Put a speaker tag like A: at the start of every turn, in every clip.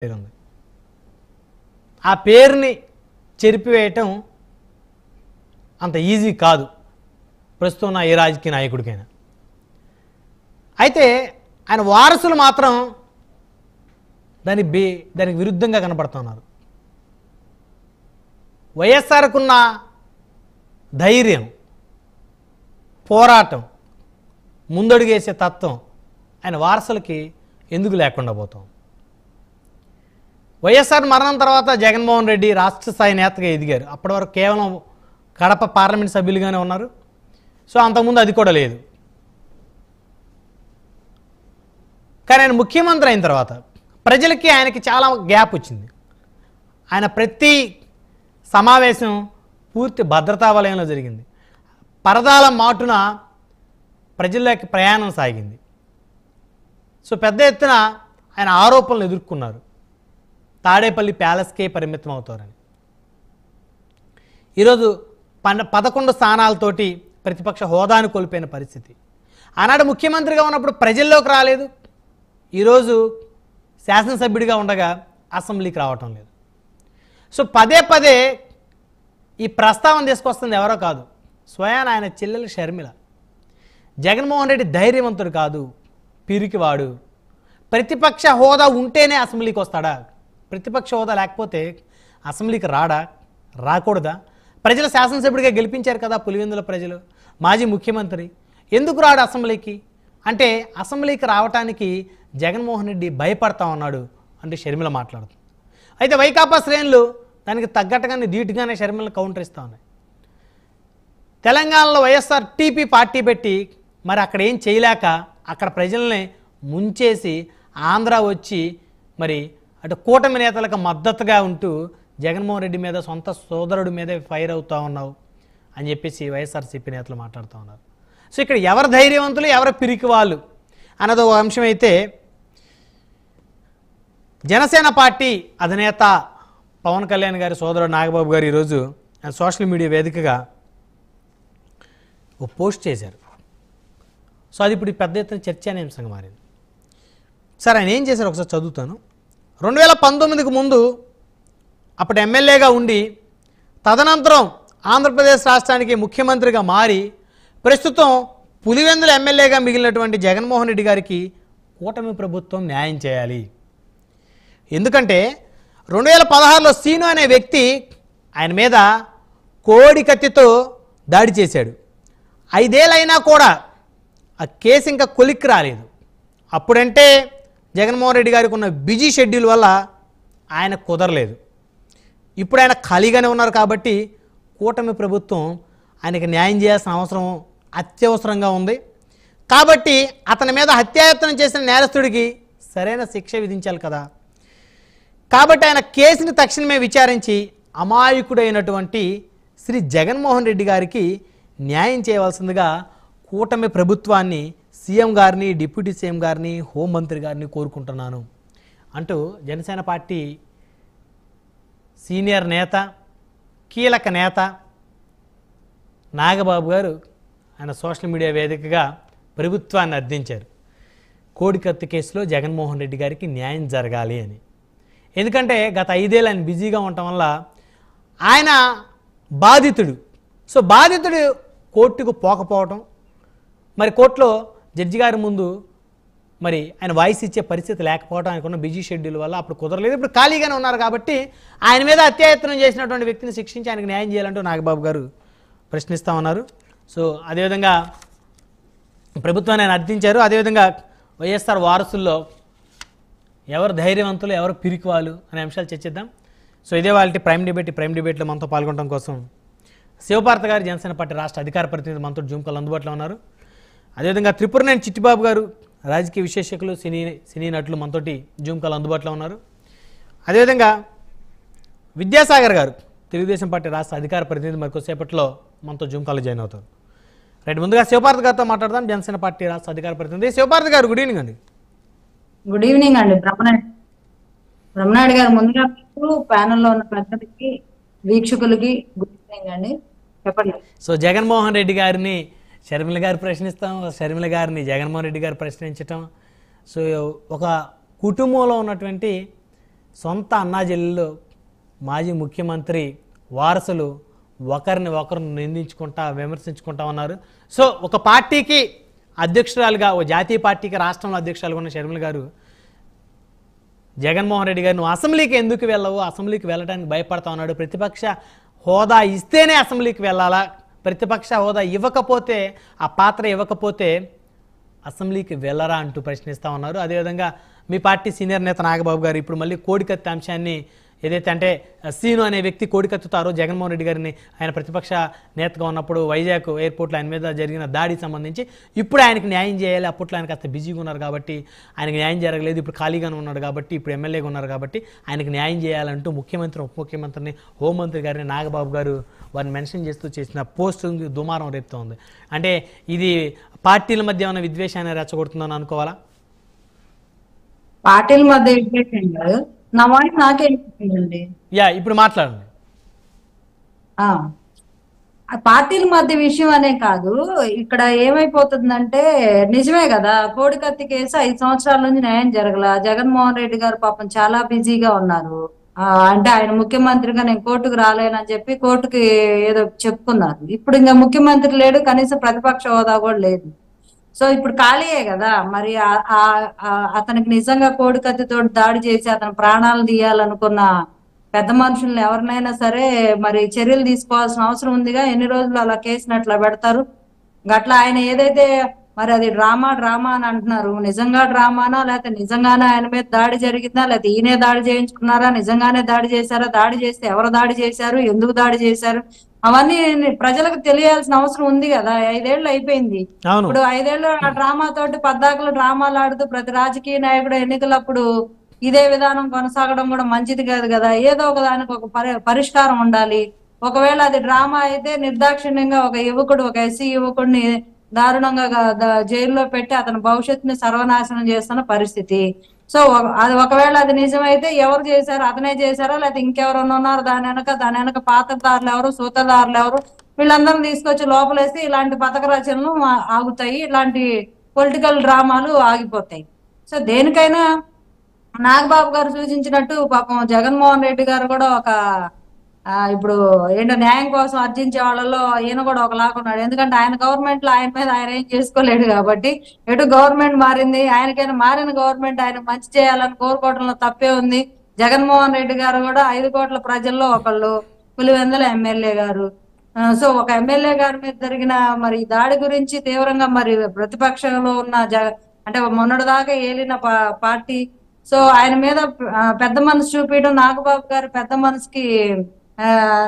A: పేరుంది. ఆ పేరుని చెరిపివేయటం అంత ఈజీ కాదు ప్రస్తుతం ఉన్న ఏ రాజకీయ నాయకుడికైనా. అయితే ఆయన వారసులు మాత్రం దానికి విరుద్ధంగా కనపడుతున్నారు. వైఎస్ఆర్కున్న ధైర్యం, పోరాటం, ముందడుగేసే తత్వం ఆయన వారసులకి ఎందుకు లేకుండా పోతాం? వైఎస్ఆర్ మరణం తర్వాత జగన్మోహన్ రెడ్డి రాష్ట్ర స్థాయి నేతగా ఎదిగారు. అప్పటి వరకు కేవలం కడప పార్లమెంట్ సభ్యులుగానే ఉన్నారు. సో అంతకుముందు అది కూడా లేదు. కానీ ఆయన ముఖ్యమంత్రి అయిన తర్వాత ప్రజలకి ఆయనకి చాలా గ్యాప్ వచ్చింది. ఆయన ప్రతి సమావేశం పూర్తి భద్రతా వలయంలో జరిగింది. పరదాల మాటున ప్రజల్లోకి ప్రయాణం సాగింది. సో పెద్ద ఎత్తున ఆయన ఆరోపణలు ఎదుర్కొన్నారు. తాడేపల్లి ప్యాలెస్కే పరిమితం అవుతారని. ఈరోజు 11 స్థానాలతోటి ప్రతిపక్ష హోదాను కోల్పోయిన పరిస్థితి. ఆనాడు ముఖ్యమంత్రిగా ఉన్నప్పుడు ప్రజల్లోకి రాలేదు. ఈరోజు శాసనసభ్యుడిగా ఉండగా అసెంబ్లీకి రావటం లేదు. సో పదే పదే ఈ ప్రస్తావన తీసుకొస్తుంది ఎవరో కాదు, స్వయాన ఆయన చెల్లెలు షర్మిల. జగన్మోహన్ రెడ్డి ధైర్యవంతుడు కాదు, పిరికివాడు. ప్రతిపక్ష హోదా ఉంటేనే అసెంబ్లీకి వస్తాడా? ప్రతిపక్ష హోదా లేకపోతే అసెంబ్లీకి రాడా? రాకూడదా? ప్రజలు శాసనసభ్యుడిగా గెలిపించారు కదా పులివెందుల ప్రజలు, మాజీ ముఖ్యమంత్రి. ఎందుకు రాడు అసెంబ్లీకి? అంటే అసెంబ్లీకి రావటానికి జగన్మోహన్ రెడ్డి భయపడతా ఉన్నాడు అంటే షర్మిల మాట్లాడుతుంది. అయితే వైకాపా శ్రేణులు దానికి తగ్గట్టుగానే ధీటుగానే షర్మిలను కౌంటర్ ఇస్తూ ఉన్నాయి. తెలంగాణలో వైఎస్ఆర్ టీపీ పార్టీ పెట్టి మరి అక్కడ ఏం చేయలేక అక్కడ ప్రజల్ని ముంచేసి ఆంధ్ర వచ్చి మరి అటు కూటమి నేతలకు మద్దతుగా ఉంటూ జగన్మోహన్ రెడ్డి మీద సొంత సోదరుడి మీదే ఫైర్ అవుతూ ఉన్నావు అని చెప్పేసి వైఎస్ఆర్సీపీ నేతలు మాట్లాడుతూ ఉన్నారు. సో ఇక్కడ ఎవరు ధైర్యవంతులు, ఎవరు పిరికి వాళ్ళు అన్నది ఒక అంశం. అయితే జనసేన పార్టీ అధినేత పవన్ కళ్యాణ్ గారి సోదరుడు నాగబాబు గారు ఈరోజు సోషల్ మీడియా వేదికగా ఒక పోస్ట్ చేశారు. సో అది ఇప్పుడు పెద్ద ఎత్తున చర్చానీయాంశంగా మారింది. సార్ ఆయన ఏం చేశారు ఒకసారి చదువుతాను. 2019కు ముందు అప్పుడు ఎమ్మెల్యేగా ఉండి తదనంతరం ఆంధ్రప్రదేశ్ రాష్ట్రానికి ముఖ్యమంత్రిగా మారి ప్రస్తుతం పులివెందుల ఎమ్మెల్యేగా మిగిలినటువంటి జగన్మోహన్ రెడ్డి గారికి కూటమి ప్రభుత్వం న్యాయం చేయాలి. ఎందుకంటే 2016లో సీను అనే వ్యక్తి ఆయన మీద కోడి కత్తితో దాడి చేశాడు. 5 ఏళ్ళైనా కూడా ఆ కేసు ఇంకా కొలిక్కి రాలేదు. అప్పుడంటే జగన్మోహన్ రెడ్డి గారికి ఉన్న బిజీ షెడ్యూల్ వల్ల ఆయన కుదరలేదు. ఇప్పుడు ఆయన ఖాళీగానే ఉన్నారు కాబట్టి కూటమి ప్రభుత్వం ఆయనకి న్యాయం చేయాల్సిన అవసరం అత్యవసరంగా ఉంది. కాబట్టి అతని మీద హత్యాయత్నం చేసిన నేరస్తుడికి సరైన శిక్ష విధించాలి కదా. కాబట్టి ఆయన కేసుని తక్షణమే విచారించి అమాయకుడైనటువంటి శ్రీ జగన్మోహన్ రెడ్డి గారికి న్యాయం చేయవలసిందిగా కూటమి ప్రభుత్వాన్ని, సీఎం గారిని, డిప్యూటీ సీఎం గారిని, హోంమంత్రి గారిని కోరుకుంటున్నాను అంటూ జనసేన పార్టీ సీనియర్ నేత, కీలక నేత నాగబాబు గారు ఆయన సోషల్ మీడియా వేదికగా ప్రభుత్వాన్ని అర్థించారు. కోడికత్తి కేసులో జగన్మోహన్ రెడ్డి గారికి న్యాయం జరగాలి అని. ఎందుకంటే గత 5 ఏళ్ళు ఆయన బిజీగా ఉండటం వల్ల ఆయన బాధితుడు. సో బాధితుడు కోర్టుకు పోకపోవటం, మరి కోర్టులో జడ్జి గారి ముందు మరి ఆయన వాయిస్ ఇచ్చే పరిస్థితి లేకపోవడం, ఆయనకున్న బిజీ షెడ్యూల్ వల్ల అప్పుడు కుదరలేదు. ఇప్పుడు ఖాళీగానే ఉన్నారు కాబట్టి ఆయన మీద హత్యాయత్నం చేసినటువంటి వ్యక్తిని శిక్షించి ఆయనకు న్యాయం చేయాలంటూ నాగబాబు గారు ప్రశ్నిస్తూ ఉన్నారు. సో అదేవిధంగా ప్రభుత్వాన్ని ఆయన అర్థించారు. అదేవిధంగా వైఎస్ఆర్ వారసుల్లో ఎవరు ధైర్యవంతులు, ఎవరు పిరికివాళ్ళు అనే అంశాలు చర్చిద్దాం. సో ఇదే వాళ్ళ ప్రైమ్ డిబేట్లో మనతో పాల్గొనడం కోసం శివపార్త గారు జనసేన పార్టీ రాష్ట్ర అధికార ప్రతినిధి మనతో జూమ్ కాల్ అందుబాటులో ఉన్నారు. అదేవిధంగా త్రిపురనేని చిట్టిబాబు గారు రాజకీయ విశ్లేషకులు, సినీ నటులు మనతోటి జూమ్ కాల్ అందుబాటులో ఉన్నారు. అదేవిధంగా విద్యాసాగర్ గారు తెలుగుదేశం పార్టీ రాష్ట్ర అధికార ప్రతినిధి మరికొద్దిసేపట్లో మనతో జూమ్ కాల్లో జాయిన్ అవుతారు. రైట్, ముందుగా శివపార్త గారితో మాట్లాడదాం, జనసేన పార్టీ రాష్ట్ర అధికార ప్రతినిధి. శివపార్త గారు గుడ్ ఈవినింగ్ అండి.
B: గుడ్ ఈవినింగ్ అండి. బ్రహ్మనాయుడు గారు ముందుగా ప్యానెల్లో ఉన్న పెద్దలకి, వీక్షకులకి గుడ్ ఈవినింగ్ అండి. చెప్పండి.
A: సో జగన్మోహన్ రెడ్డి గారిని షర్మిల గారు ప్రశ్నిస్తాం, షర్మిల గారిని జగన్మోహన్ రెడ్డి గారు ప్రశ్నించటం. సో ఒక కుటుంబంలో ఉన్నటువంటి సొంత అన్నాజెల్లు మాజీ ముఖ్యమంత్రి వారసులు ఒకరిని ఒకరు నిందించుకుంటా విమర్శించుకుంటా ఉన్నారు. సో ఒక పార్టీకి అధ్యక్షురాలుగా, ఓ జాతీయ పార్టీకి రాష్ట్రంలో అధ్యక్షురాలుగా ఉన్న షర్మిల గారు జగన్మోహన్ రెడ్డి గారు నువ్వు అసెంబ్లీకి ఎందుకు వెళ్ళవు, అసెంబ్లీకి వెళ్ళడానికి భయపడతా ఉన్నాడు, ప్రతిపక్ష హోదా ఇస్తేనే అసెంబ్లీకి వెళ్ళాలా, ప్రతిపక్ష హోదా ఇవ్వకపోతే, ఆ పాత్ర ఇవ్వకపోతే అసెంబ్లీకి వెళ్ళరా అంటూ ప్రశ్నిస్తూ ఉన్నారు. అదేవిధంగా మీ పార్టీ సీనియర్ నేత నాగబాబు గారు ఇప్పుడు మళ్ళీ కోడికత్తి అంశాన్ని ఏదైతే అంటే సీను అనే వ్యక్తి కోడికత్తుతారో జగన్మోహన్ రెడ్డి గారిని ఆయన ప్రతిపక్ష నేతగా ఉన్నప్పుడు వైజాగ్ ఎయిర్పోర్ట్లో ఆయన మీద జరిగిన దాడికి సంబంధించి ఇప్పుడు ఆయనకి న్యాయం చేయాలి, అప్పట్లో ఆయన కాస్త బిజీగా ఉన్నారు కాబట్టి ఆయనకు న్యాయం జరగలేదు, ఇప్పుడు ఖాళీగానే ఉన్నాడు కాబట్టి, ఇప్పుడు ఎమ్మెల్యేగా ఉన్నారు కాబట్టి ఆయనకు న్యాయం చేయాలంటూ ముఖ్యమంత్రి ఉప ముఖ్యమంత్రిని హోంమంత్రి గారిని నాగబాబు గారు వారిని మెన్షన్ చేస్తూ చేసిన పోస్ట్ దుమారం రేపుతూ ఉంది. అంటే ఇది పార్టీల మధ్య ఏమైనా విద్వేషాన్ని రెచ్చగొడుతుందని అనుకోవాలా?
B: పార్టీల మధ్య విద్వేషం కాదు, నా వాయిస్ నాకే వినిపిస్తుందండి.
A: ఇప్పుడు మాట్లాడండి.
B: ఆ పార్టీల మధ్య విషయం అనే కాదు, ఇక్కడ ఏమైపోతుందంటే నిజమే కదా, కోడికత్తి కేసు 5 సంవత్సరాల నుంచి న్యాయం జరగల. జగన్మోహన్ రెడ్డి గారు పాపం చాలా బిజీగా ఉన్నారు. అంటే ఆయన ముఖ్యమంత్రిగా నేను కోర్టుకు రాలేనని చెప్పి కోర్టుకి ఏదో చెప్పుకున్నారు. ఇప్పుడు ఇంకా ముఖ్యమంత్రి లేడు, కనీసం ప్రతిపక్ష హోదా కూడా లేదు. సో ఇప్పుడు ఖాళీయే కదా, మరి అతనికి నిజంగా కోడికత్తితో దాడి చేసి అతని ప్రాణాలు తీయాలనుకున్న పెద్ద మనుషుల్ని ఎవరినైనా సరే మరి చర్యలు తీసుకోవాల్సిన అవసరం ఉందిగా. ఎన్ని రోజులు అలా కేసుని అట్లా పెడతారు? అట్లా ఆయన ఏదైతే మరి అది డ్రామా అని అంటున్నారు, నిజంగా డ్రామానా లేకపోతే నిజంగానే ఆయన మీద దాడి జరిగిందా, లేకపోతే ఈయనే దాడి చేయించుకున్నారా, నిజంగానే దాడి చేశారా, దాడి చేస్తే ఎవరు దాడి చేశారు, ఎందుకు దాడి చేశారు, అవన్నీ ప్రజలకు తెలియాల్సిన అవసరం ఉంది కదా. 5 ఏళ్ళు అయిపోయింది. ఇప్పుడు 5 ఏళ్ళు ఆ డ్రామా తోటి పద్దాకులు డ్రామాలు ఆడుతూ ప్రతి రాజకీయ నాయకుడు ఎన్నికలప్పుడు ఇదే విధానం కొనసాగడం కూడా మంచిది కాదు కదా. ఏదో ఒక దానికి ఒక పరిష్కారం ఉండాలి. ఒకవేళ అది డ్రామా అయితే నిర్దాక్షిణ్యంగా ఒక యువకుడు, ఒక ఎస్సీ యువకుడిని దారుణంగా జైల్లో పెట్టి అతని భవిష్యత్తుని సర్వనాశనం చేస్తున్న పరిస్థితి. సో అది ఒకవేళ అది నిజమైతే ఎవరు చేశారు, అతనే చేశారా లేకపోతే ఇంకెవరన్నా ఉన్నారు దాని వెనక పాత్రదారులు ఎవరు, సూత్రధారులు ఎవరు, వీళ్ళందరినీ తీసుకొచ్చి లోపలేసి ఇలాంటి పథక రచనలు ఆగుతాయి, ఇలాంటి పొలిటికల్ డ్రామాలు ఆగిపోతాయి. సో దేనికైనా నాగబాబు గారు సూచించినట్టు పాపం జగన్మోహన్ రెడ్డి గారు కూడా ఒక ఇప్పుడు ఏంటో న్యాయం కోసం అర్జించే వాళ్ళలో ఈయన కూడా ఒకలాగా ఉన్నాడు. ఎందుకంటే ఆయన గవర్నమెంట్ లో ఆయన మీద ఆయన ఏం చేసుకోలేడు కాబట్టి, ఎటు గవర్నమెంట్ మారింది, ఆయనకైనా మారిన గవర్నమెంట్ ఆయన మంచి చేయాలని కోరుకోవడంలో తప్పే ఉంది. జగన్మోహన్ రెడ్డి గారు కూడా 5 కోట్ల ప్రజల్లో ఒకళ్ళు, పులివెందుల ఎమ్మెల్యే గారు. సో ఒక ఎమ్మెల్యే గారి మీద జరిగిన మరి దాడి గురించి తీవ్రంగా మరి ప్రతిపక్షంలో ఉన్న అంటే మొన్నటిదాకా ఏలిన పార్టీ, సో ఆయన మీద పెద్ద మనసు చూపించడం నాగబాబు గారి పెద్ద మనసుకి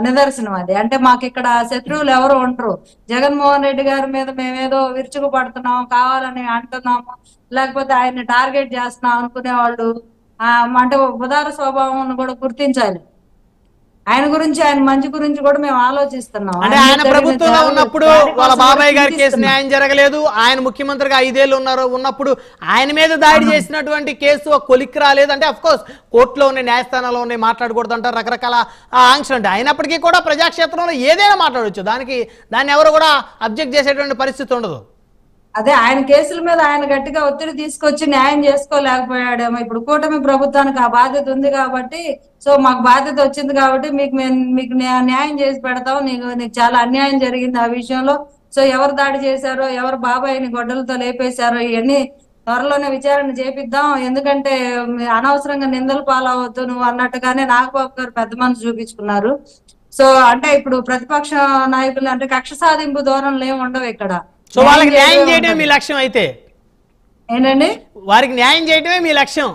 B: నిదర్శనం అది. అంటే మాకు ఇక్కడ శత్రువులు ఎవరు ఉండరు, జగన్మోహన్ రెడ్డి గారి మీద మేమేదో విరుచుకు పడుతున్నాము, కావాలని అంటున్నాము, లేకపోతే ఆయన్ని టార్గెట్ చేస్తున్నాం అనుకునే వాళ్ళు అంటే ఉదార స్వభావం కూడా గుర్తించాలి. ఆయన గురించి, ఆయన మంచి గురించి కూడా మేము ఆలోచిస్తున్నాం.
A: అంటే ఆయన ప్రభుత్వంలో ఉన్నప్పుడు వాళ్ళ బాబాయ్ గారి కేసు న్యాయం జరగలేదు, ఆయన ముఖ్యమంత్రిగా 5 ఏళ్ళు ఉన్నప్పుడు ఆయన మీద దాడి చేసినటువంటి కేసు ఒక కొలిక్కి రాలేదు. అంటే అఫ్ కోర్స్ కోర్టులో ఉన్నాయి, న్యాయస్థానాల్లో ఉన్నాయి, మాట్లాడకూడదు అంటారు, రకరకాల ఆంక్షలు ఉంటాయి. అయినప్పటికీ కూడా ప్రజాక్షేత్రంలో ఏదైనా మాట్లాడవచ్చు, దాన్ని ఎవరు కూడా అబ్జెక్ట్ చేసేటువంటి పరిస్థితి ఉండదు.
B: అదే ఆయన కేసుల మీద ఆయన గట్టిగా ఒత్తిడి తీసుకొచ్చి న్యాయం చేసుకోలేకపోయాడేమో. ఇప్పుడు కూటమి ప్రభుత్వానికి ఆ బాధ్యత ఉంది కాబట్టి, సో మాకు బాధ్యత వచ్చింది కాబట్టి మీకు న్యాయం చేసి పెడతాం, నీకు చాలా అన్యాయం జరిగింది ఆ విషయంలో, సో ఎవరు దాడి చేశారో, ఎవరు బాబాయిని గొడ్డలతో లేపేశారో ఇవన్నీ త్వరలోనే విచారణ చేపిద్దాం, ఎందుకంటే అనవసరంగా నిందలు పాలవద్దు నువ్వు అన్నట్టుగానే నాగబాబు గారు పెద్ద మనసు చూపించుకున్నారు. సో అంటే ఇప్పుడు ప్రతిపక్ష నాయకులు అంటే కక్ష సాధింపు ధోరణులు ఏమి ఉండవు ఇక్కడ.
A: సో వాళ్ళకి న్యాయం చేయడమే మీ లక్ష్యం అయితే?
B: ఏంటండి,
A: వారికి న్యాయం చేయడమే మీ లక్ష్యం?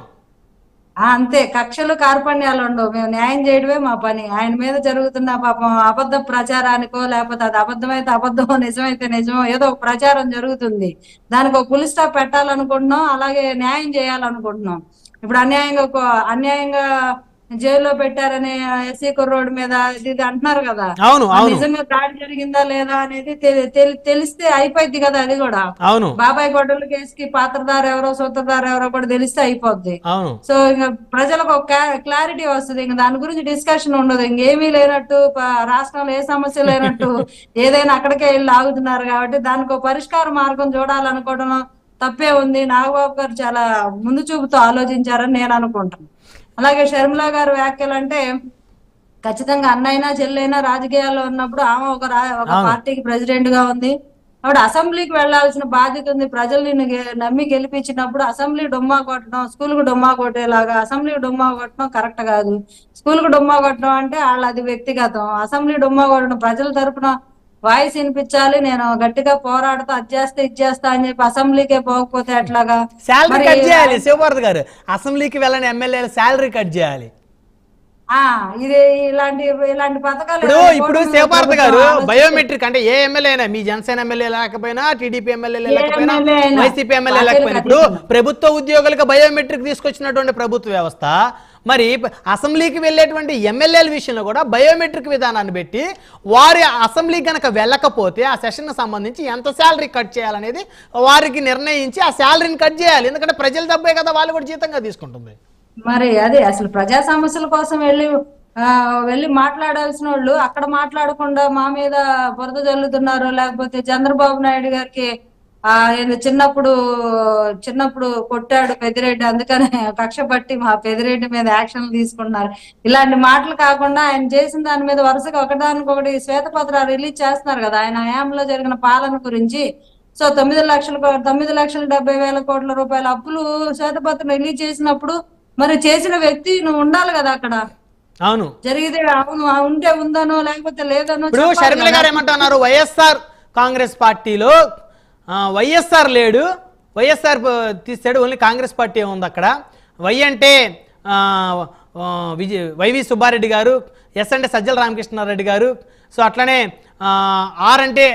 B: అంతే, కక్షలు కార్పణ్యాలు ఉండవు, మేము న్యాయం చేయడమే మా పని. ఆయన మీద జరుగుతున్న పాపం అబద్ధ ప్రచారానికో, లేకపోతే అది అబద్ధమైతే అబద్ధమో నిజమైతే నిజమో ఏదో ఒక ప్రచారం జరుగుతుంది, దానికి ఒక ఫుల్ స్టాప్ పెట్టాలనుకుంటున్నాం, అలాగే న్యాయం చేయాలనుకుంటున్నాం. ఇప్పుడు అన్యాయంగా జైల్లో పెట్టారని ఎస్సీ కుర్రోడ్ మీద ఇది అంటున్నారు కదా, నిజంగా దాడి జరిగిందా లేదా అనేది తెలిస్తే అయిపోద్ది కదా. అది కూడా బాబాయ్ గొడ్డల కేసుకి పాత్రధారు ఎవరో సూత్రధారు ఎవరో కూడా తెలిస్తే అయిపోద్ది. సో ఇంకా ప్రజలకు ఒక క్లారిటీ వస్తుంది, ఇంకా దాని గురించి డిస్కషన్ ఉండదు, ఇంకేమీ లేనట్టు, రాష్ట్రంలో ఏ సమస్య లేనట్టు ఏదైనా అక్కడికే వెళ్ళి ఆగుతున్నారు కాబట్టి దానికి ఒక పరిష్కార మార్గం చూడాలనుకోవడం తప్పే ఉంది. నాగబాబు గారు చాలా ముందు చూపుతో ఆలోచించారని నేను అనుకుంటాను. అలాగే షర్మిల గారు వ్యాఖ్యలు అంటే ఖచ్చితంగా అన్నైనా చెల్లైనా రాజకీయాల్లో ఉన్నప్పుడు ఆమె ఒక పార్టీకి ప్రెసిడెంట్ గా ఉంది. ఆవిడ అసెంబ్లీకి వెళ్లాల్సిన బాధ్యత ఉంది. ప్రజలు నిన్ను నమ్మి గెలిపించినప్పుడు అసెంబ్లీ డొమ్మా కొట్టడం, స్కూల్ కు డొమ్మా కొట్టేలాగా అసెంబ్లీ డొమ్మా కొట్టడం కరెక్ట్ కాదు. స్కూల్ కు డొమ్మా కొట్టడం అంటే అది వ్యక్తిగతం. అసెంబ్లీ డొమ్మా కొట్టడం ప్రజల తరపున వాయిస్ వినిపించాలి, నేను గట్టిగా పోరాడుతా, అది చేస్తా ఇది చేస్తా అని చెప్పి అసెంబ్లీకే పోకపోతే ఎట్లాగా?
A: శాలరీ కట్ చేయాలి శివభారతి గారు, అసెంబ్లీకి వెళ్ళని ఎమ్మెల్యేల శాలరీ కట్ చేయాలి.
B: ఇది ఇలాంటి పథకాలు
A: ఇప్పుడు శివభారతి గారు బయోమెట్రిక్ అంటే ఏ ఎమ్మెల్యే అయినా, మీ జనసేన ఎమ్మెల్యే లేకపోయినా, టీడీపీ ఎమ్మెల్యే లేకపోయినా, వైసీపీ ఎమ్మెల్యే లేకపోయినా, ఇప్పుడు ప్రభుత్వ ఉద్యోగులకు బయోమెట్రిక్ తీసుకొచ్చినటువంటి ప్రభుత్వ వ్యవస్థ మరి అసెంబ్లీకి వెళ్ళేటువంటి ఎమ్మెల్యేల విషయంలో కూడా బయోమెట్రిక్ విధానాన్ని పెట్టి వారి అసెంబ్లీ కనుక వెళ్ళకపోతే ఆ సెషన్ సంబంధించి ఎంత శాలరీ కట్ చేయాలనేది వారికి నిర్ణయించి ఆ శాలరీని కట్ చేయాలి. ఎందుకంటే ప్రజల డబ్బే కదా, వాళ్ళు కూడా జీతంగా తీసుకుంటుంది.
B: మరి అదే అసలు ప్రజా సమస్యల కోసం వెళ్ళి మాట్లాడాల్సిన వాళ్ళు అక్కడ మాట్లాడకుండా మా మీద బురద జల్లుతున్నారు. లేకపోతే చంద్రబాబు నాయుడు గారికి చిన్నప్పుడు కొట్టాడు పెద్దిరెడ్డి, అందుకనే కక్ష పట్టి మా పెద్దిరెడ్డి మీద యాక్షన్లు తీసుకుంటున్నారు. ఇలాంటి మాటలు కాకుండా ఆయన చేసిన దాని మీద వరుసగా ఒకదానికొకటి శ్వేతపత్రాలు రిలీజ్ చేస్తున్నారు కదా ఆయన హయాంలో జరిగిన పాలన గురించి. సో 9,70,000 కోట్ల రూపాయల అప్పులు శ్వేతపత్రం రిలీజ్ చేసినప్పుడు మరి చేసిన వ్యక్తి నువ్వు ఉండాలి కదా అక్కడ.
A: అవును,
B: జరిగితే అవును ఉంటే ఉందనో లేకపోతే లేదనో.
A: ఇప్పుడు షర్మిల గారు ఏమంటున్నారు, వైఎస్ఆర్ కాంగ్రెస్ పార్టీలో వైఎస్ఆర్ లేడు, వైఎస్ఆర్ తీసాడు, ఓన్లీ కాంగ్రెస్ పార్టీ ఉంది అక్కడ. వై అంటే వైవి సుబ్బారెడ్డి గారు, ఎస్ అంటే సజ్జల రామకృష్ణారెడ్డి గారు, సో అట్లనే ఆర్ అంటే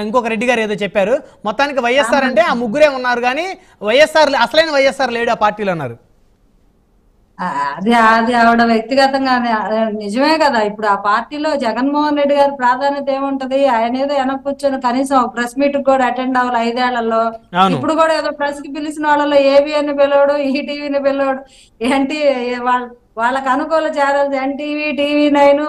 A: ఇంకొక రెడ్డి గారు ఏదో చెప్పారు. మొత్తానికి వైఎస్ఆర్ అంటే ఆ ముగ్గురే ఉన్నారు, కానీ వైఎస్ఆర్ అసలైన వైఎస్ఆర్ లేడు ఆ పార్టీలో అన్నారు.
B: అది ఆవిడ వ్యక్తిగతంగా నిజమే కదా. ఇప్పుడు ఆ పార్టీలో జగన్మోహన్ రెడ్డి గారి ప్రాధాన్యత ఏముంటది? ఆయన ఏదో వెనక్కి కూర్చొని కనీసం ప్రెస్ మీట్ కూడా అటెండ్ అవ్వాలి 5 ఏళ్లలో. ఇప్పుడు కూడా ఏదో ప్రెస్ కి పిలిచిన వాళ్ళలో ఏబిఎన్ పిలవడు, ఈటీవీని పిలవడు, ఏంటి వాళ్ళకి అనుకూల ఛానల్స్ ఎన్టీవీ, TV9,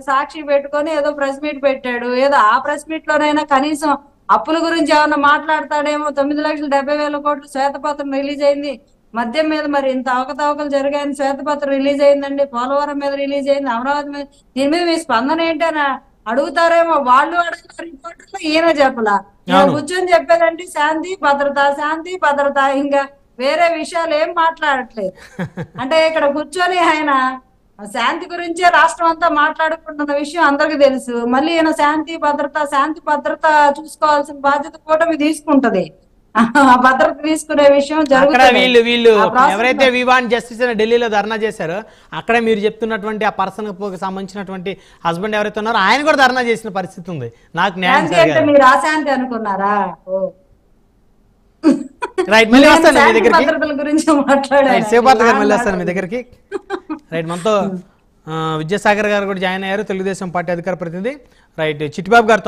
B: సాక్షి పెట్టుకొని ఏదో ప్రెస్ మీట్ పెట్టాడు. ఏదో ఆ ప్రెస్ మీట్ లోనైనా కనీసం అప్పుల గురించి ఏమన్నా మాట్లాడతాడేమో. 9,70,000 కోట్లు శ్వేతపత్రం రిలీజ్ అయింది. మద్యం మీద మరి ఇంత అవకతవకలు జరిగాయని శ్వేతపత్రం రిలీజ్ అయిందండి. పోలవరం మీద రిలీజ్ అయింది, అమరావతి మీద. దీని మీద మీ స్పందన ఏంటని అడుగుతారేమో. వాళ్ళు అడుగుతారు, రిపోర్టర్లు ఈయన చెప్పలా. కూర్చొని చెప్పేదంటే శాంతి భద్రత, శాంతి భద్రత, ఇంకా వేరే విషయాలు ఏం మాట్లాడట్లేదు. అంటే ఇక్కడ కూర్చొని ఆయన శాంతి గురించే రాష్ట్రం అంతా మాట్లాడుకుంటున్న విషయం అందరికి తెలుసు. మళ్ళీ ఈయన శాంతి భద్రత చూసుకోవాల్సిన బాధ్యత కూటమి తీసుకుంటది. భద్రత తీసుకునే విషయం
A: వీళ్ళు ఎవరైతే వి వాంట్ జస్టిస్ అని ఢిల్లీలో ధర్నా చేశారో అక్కడ మీరు చెప్తున్నటువంటి ఆ పర్సన్ సంబంధించినటువంటి హస్బెండ్ ఎవరైతే ఉన్నారో ఆయన కూడా ధర్నా చేసిన పరిస్థితి ఉంది. నాకు న్యాయం
B: మీరు అశాంతి అనుకున్నారా?
A: రైట్, మళ్ళీ వస్తాను మీ దగ్గరికి.
B: భద్రతల గురించి మాట్లాడారు
A: శివభారతి గారు, మళ్ళీ వస్తాను మీ దగ్గరికి. రైట్, మనతో విద్యాసాగర్ గారు కూడా జాయిన్ అయ్యారు, తెలుగుదేశం పార్టీ అధికార ప్రతినిధి. రైట్, చిట్టిబాబు గారితో